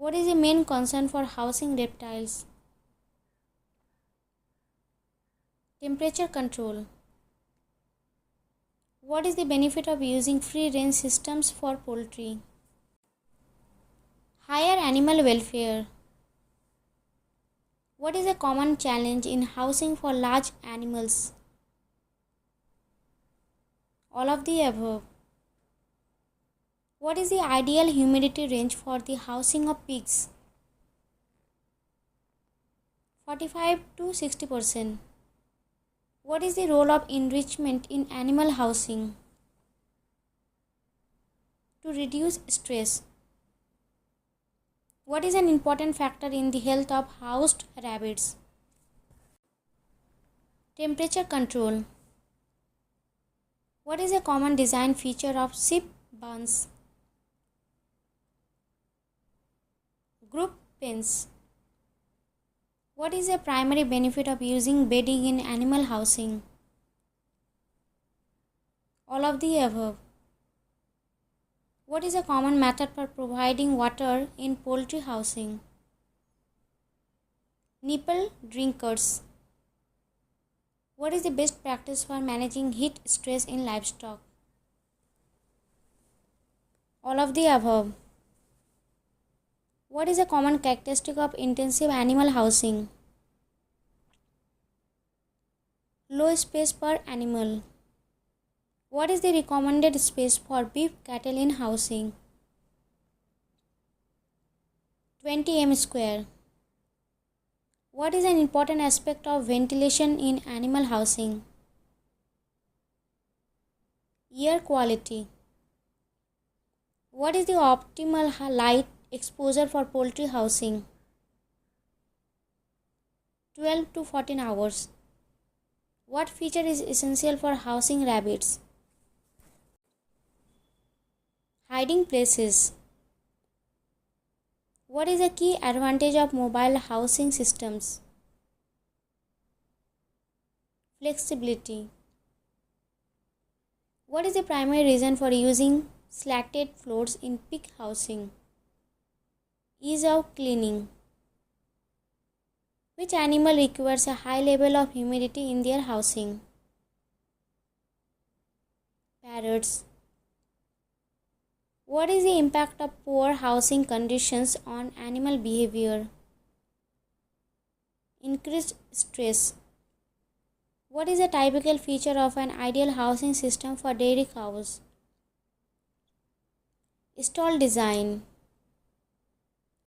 What is the main concern for housing reptiles? Temperature control. What is the benefit of using free range systems for poultry? Higher animal welfare. What is a common challenge in housing for large animals? All of the above. What is the ideal humidity range for the housing of pigs? 45 to 60%. What is the role of enrichment in animal housing? To reduce stress. What is an important factor in the health of housed rabbits? Temperature control. What is a common design feature of sheep barns? Group pens. What is a primary benefit of using bedding in animal housing? All of the above. What is a common method for providing water in poultry housing? Nipple drinkers. What is the best practice for managing heat stress in livestock? All of the above. What is a common characteristic of intensive animal housing? Low space per animal. What is the recommended space for beef cattle in housing? 20 m square. What is an important aspect of ventilation in animal housing? Air quality. What is the optimal light exposure for poultry housing? 12 to 14 hours. What feature is essential for housing rabbits? Hiding places. What is a key advantage of mobile housing systems? Flexibility. What is the primary reason for using slatted floors in pig housing? Ease of cleaning. Which animal requires a high level of humidity in their housing? Parrots. What is the impact of poor housing conditions on animal behavior? Increased stress. What is a typical feature of an ideal housing system for dairy cows? Stall design.